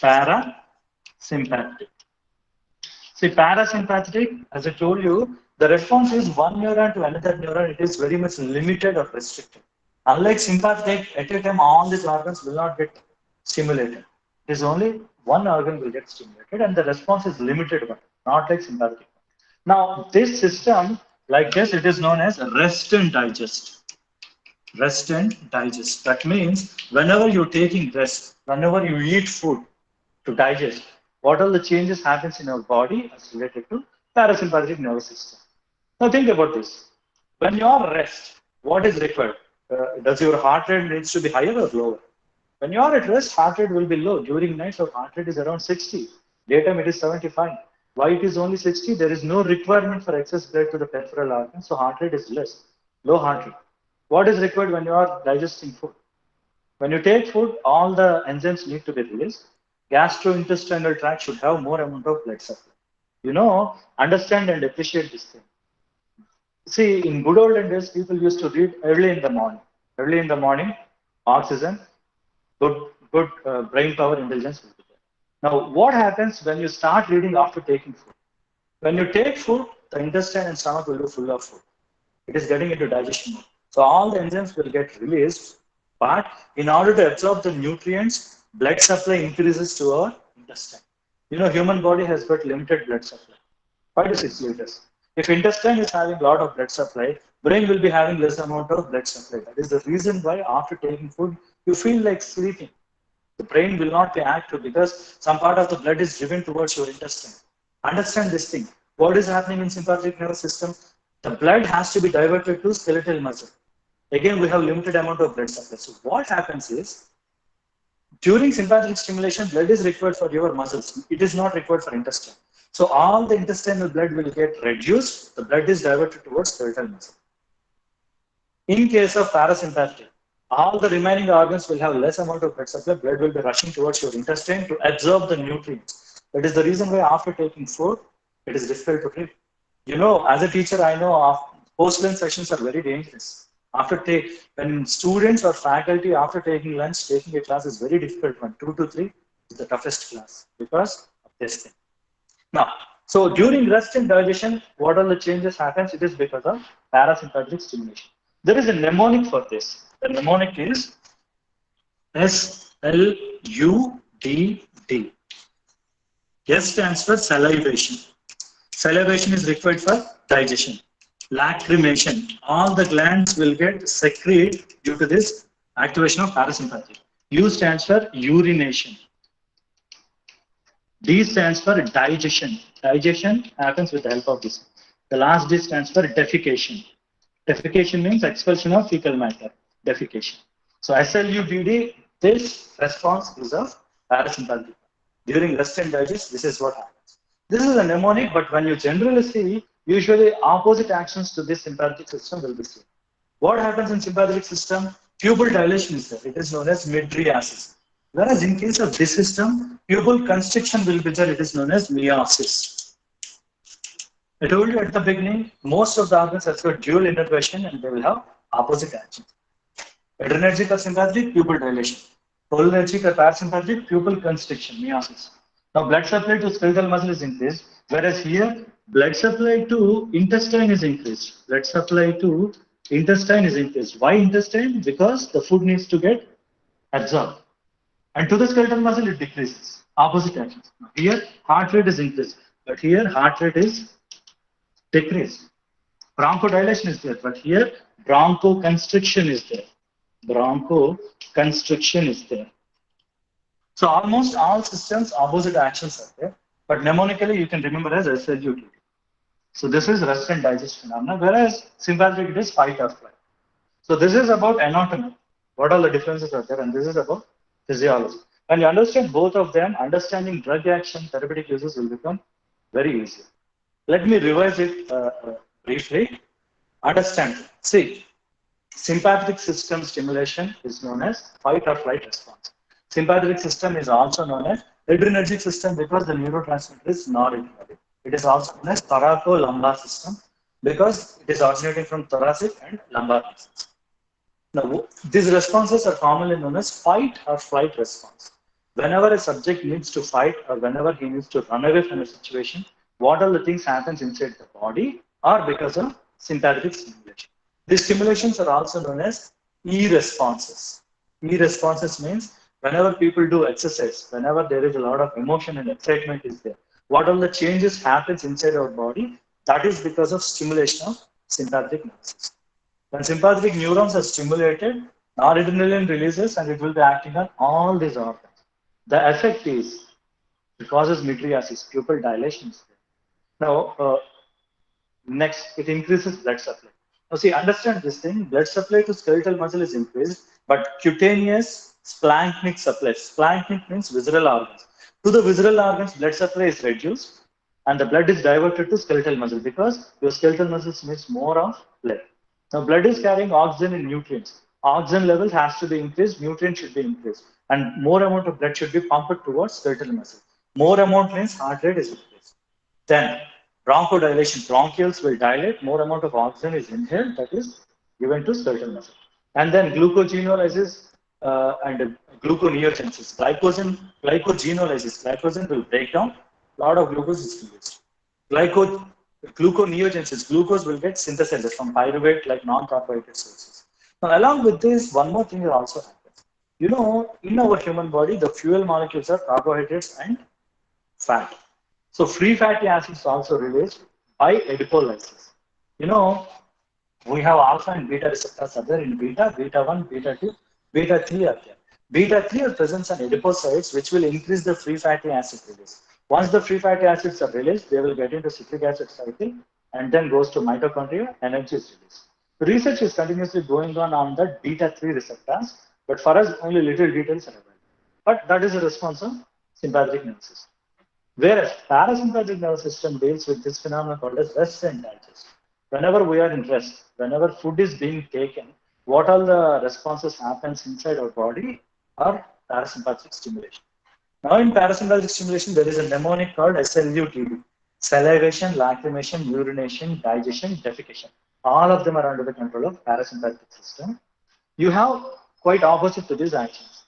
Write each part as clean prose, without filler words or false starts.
Parasympathetic. See, parasympathetic, as I told you, the response is one neuron to another neuron. It is very much limited or restricted. Unlike sympathetic, at a time all these organs will not get stimulated. It is only one organ will get stimulated, and the response is limited one, not like sympathetic. Now, this system, like this, it is known as rest and digest. Rest and digest. That means whenever you're taking rest, whenever you eat food to digest, what all the changes happens in our body as related to parasympathetic nervous system. Now think about this. When you are rest, what is required? Does your heart rate needs to be higher or lower? When you are at rest, heart rate will be low. During night, our heart rate is around 60. Daytime, it is 75. Why it is only 60? There is no requirement for excess blood to the peripheral organs, so heart rate is less, low heart rate. What is required when you are digesting food? When you take food, all the enzymes need to be released. Gastrointestinal tract should have more amount of blood supply. Understand and appreciate this thing. See, in good olden days, people used to read early in the morning. Early in the morning, oxygen, good brain power, intelligence will be there. Now, what happens when you start reading after taking food? When you take food, the intestine and stomach will be full of food. It is getting into digestion mode. So all the enzymes will get released, but in order to absorb the nutrients, blood supply increases to our intestine. Human body has got limited blood supply, 5 to 6 liters. If intestine is having a lot of blood supply, brain will be having less amount of blood supply. That is the reason why after taking food, you feel like sleeping. The brain will not be active because some part of the blood is driven towards your intestine. Understand this thing. What is happening in sympathetic nervous system? The blood has to be diverted to skeletal muscle. Again, we have limited amount of blood supply. So what happens is, during sympathetic stimulation, blood is required for your muscles. It is not required for intestine. So all the intestinal blood will get reduced. The blood is diverted towards skeletal muscle. In case of parasympathetic, all the remaining organs will have less amount of blood supply. Blood will be rushing towards your intestine to absorb the nutrients. That is the reason why after taking food, it is difficult to breathe. As a teacher, I know post-lunch sessions are very dangerous. When students or faculty after taking lunch, taking a class is very difficult. One 2 to 3 is the toughest class because of this thing. Now, so during rest and digestion, what are the changes happens? It is because of parasympathetic stimulation. There is a mnemonic for this. The mnemonic is SLUDD. S stands for salivation. Salivation is required for digestion. Lacrimation. All the glands will get secrete due to this activation of parasympathetic. U stands for urination. D stands for digestion. Digestion happens with the help of this. The last D stands for defecation. Defecation means expulsion of fecal matter. Defecation. So SLUDD, this response is of parasympathetic. During rest and digest, this is what happens. This is a mnemonic, but when you generally see, usually opposite actions to this sympathetic system will be seen. What happens in sympathetic system? Pupil dilation is there. It is known as mydriasis. Whereas in case of this system, pupil constriction will be there. It is known as meiosis. I told you at the beginning, most of the organs have got dual innervation and they will have opposite actions. Adrenergic or sympathetic, pupil dilation. Cholinergic or parasympathetic, pupil constriction, meiosis. Now, blood supply to skeletal muscle is increased, whereas here, blood supply to intestine is increased. Blood supply to intestine is increased. Why intestine? Because the food needs to get absorbed. And to the skeletal muscle, it decreases. Opposite actions. Here, heart rate is increased, but here, heart rate is decreased. Bronchodilation is there, but here, bronchoconstriction is there. Bronchoconstriction is there. So almost all systems, opposite actions are there, but mnemonically you can remember as SLUDD. So this is rest and digest phenomena, whereas sympathetic it is fight or flight. So this is about anatomy. What all the differences are there, and this is about physiology. When you understand both of them, understanding drug action, therapeutic uses will become very easy. Let me revise it briefly. Understand. See, sympathetic system stimulation is known as fight or flight response. Sympathetic system is also known as adrenergic system because the neurotransmitter is noradrenergic. It is also known as thoracolumbar system because it is originating from thoracic and lumbar muscles. Now, these responses are commonly known as fight or flight response. Whenever a subject needs to fight or whenever he needs to run away from a situation, what all the things happens inside the body are because of sympathetic stimulation. These stimulations are also known as E responses. E responses means whenever people do exercise, whenever there is a lot of emotion and excitement is there, what all the changes happens inside our body, that is because of stimulation of sympathetic nervous system. When sympathetic neurons are stimulated, noradrenaline releases and it will be acting on all these organs. The effect is it causes mydriasis, pupil dilation. Now, next, it increases blood supply. Now, see, understand this thing, blood supply to skeletal muscle is increased, but cutaneous splanchnic supply. Splanchnic means visceral organs. To the visceral organs, blood supply is reduced and the blood is diverted to skeletal muscle because your skeletal muscles needs more of blood. Now, blood is carrying oxygen and nutrients. Oxygen levels has to be increased, nutrients should be increased, and more amount of blood should be pumped towards skeletal muscle. More amount means heart rate is increased. Then bronchodilation, bronchioles will dilate, more amount of oxygen is inhaled, that is given to skeletal muscle. And then glucogenolysis and gluconeogenesis. Glycogenolysis, glycogen will break down, a lot of glucose is released. Gluconeogenesis, glucose will get synthesized from pyruvate like non-carbohydrate sources. Now, along with this, one more thing also happens. You know, in our human body, the fuel molecules are carbohydrates and fat. So free fatty acids also released by adipolysis. You know, we have alpha and beta receptors are there in beta, beta 1, beta 2, beta 3 are there. Beta 3 are present on adipocytes, which will increase the free fatty acid release. Once the free fatty acids are released, they will get into citric acid cycle and then goes to mitochondria, energy is released. Research is continuously going on the beta 3 receptors, but for us, only little details are available. But that is a response of sympathetic nervous system. Whereas parasympathetic nervous system deals with this phenomenon called as rest and digest. Whenever we are in rest, whenever food is being taken, what all the responses happens inside our body are parasympathetic stimulation. Now in parasympathetic stimulation, there is a mnemonic called SLUTD. Salivation, lacrimation, urination, digestion, defecation. All of them are under the control of parasympathetic system. You have quite opposite to these actions.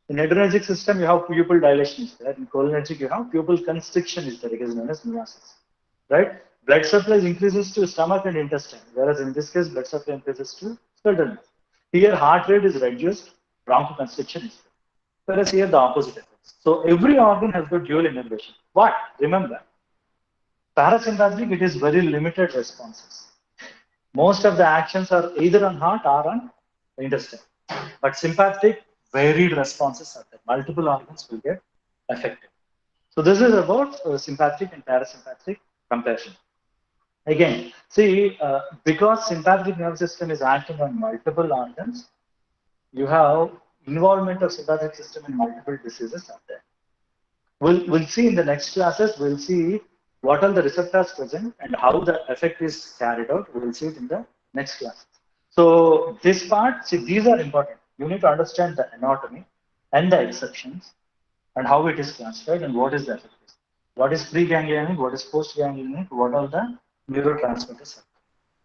In adrenergic system, you have pupil dilation is there. In cholinergic, you have pupil constriction is there, it is known as miosis. Right? Blood supply increases to stomach and intestine, whereas in this case, blood supply increases to skeletal. Here, heart rate is reduced, bronchoconstriction is there. Whereas here, the opposite effects. So every organ has got dual innervation. But remember, parasympathetic, it is very limited responses. Most of the actions are either on heart or on intestine. But sympathetic, varied responses are there. Multiple organs will get affected. So this is about sympathetic and parasympathetic comparison. Again, see, because sympathetic nervous system is acting on multiple organs, you have involvement of sympathetic system in multiple diseases are there. We'll see in the next classes, we'll see what are the receptors present and how the effect is carried out. We'll see it in the next class. So this part, see, these are important. You need to understand the anatomy and the exceptions and how it is classified and what is the effect. What is preganglionic, what is postganglionic, what are the neurotransmitters.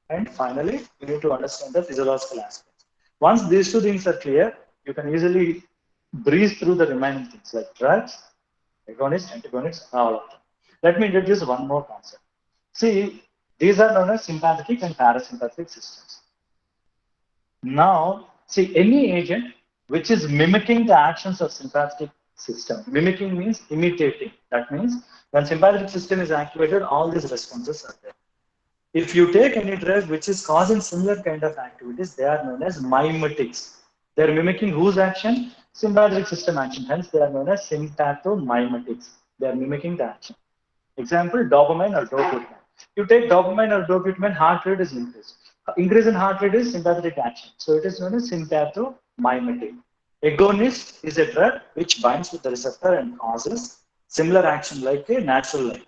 And finally, you need to understand the physiological aspects. Once these two things are clear, you can easily breeze through the remaining things like drugs, agonists, antagonists, all of them. Let me introduce one more concept. See, these are known as sympathetic and parasympathetic systems. Now, see, any agent which is mimicking the actions of sympathetic system. Mimicking means imitating. That means when sympathetic system is activated, all these responses are there. If you take any drug which is causing similar kind of activities, they are known as mimetics. They are mimicking whose action? Sympathetic system action. Hence, they are known as sympathomimetics. They are mimicking the action. Example, dopamine or dopamine. You take dopamine or dopamine, heart rate is increased. Increase in heart rate is sympathetic action. So it is known as sympathomimetic. Agonist is a drug which binds with the receptor and causes similar action like a natural ligand.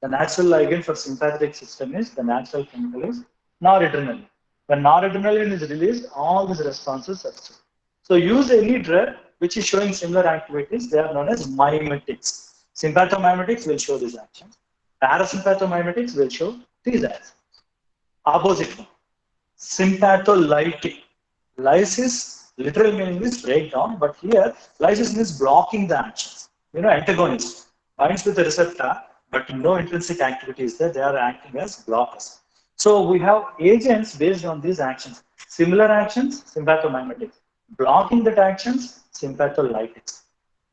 The natural ligand for sympathetic system is the natural chemical is noradrenaline. When noradrenaline is released, all these responses are seen. So use any drug which is showing similar activities. They are known as mimetics. Sympathomimetics will show these actions. Parasympathomimetics will show these actions. Opposite one. Sympatholytic. Lysis, Literal meaning is breakdown, but here lysis is blocking the actions. Antagonist binds with the receptor, but no intrinsic activity is there. They are acting as blockers. So we have agents based on these actions. Similar actions, sympathomimetics. Blocking that actions, sympatholytics.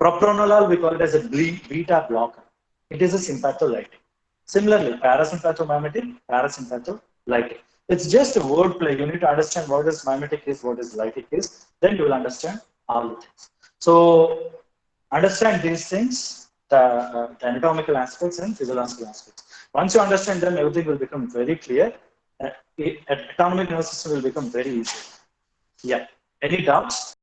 Propranolol, we call it as a beta blocker. It is a sympatholytic. Similarly, parasympathomimetic, parasympatholytic. It's just a word play. You need to understand what is mimetic is, what is lytic is. Then you will understand all the things. So understand these things, the anatomical aspects and physiological aspects. Once you understand them, everything will become very clear. Autonomic nervous system will become very easy. Yeah. Any doubts?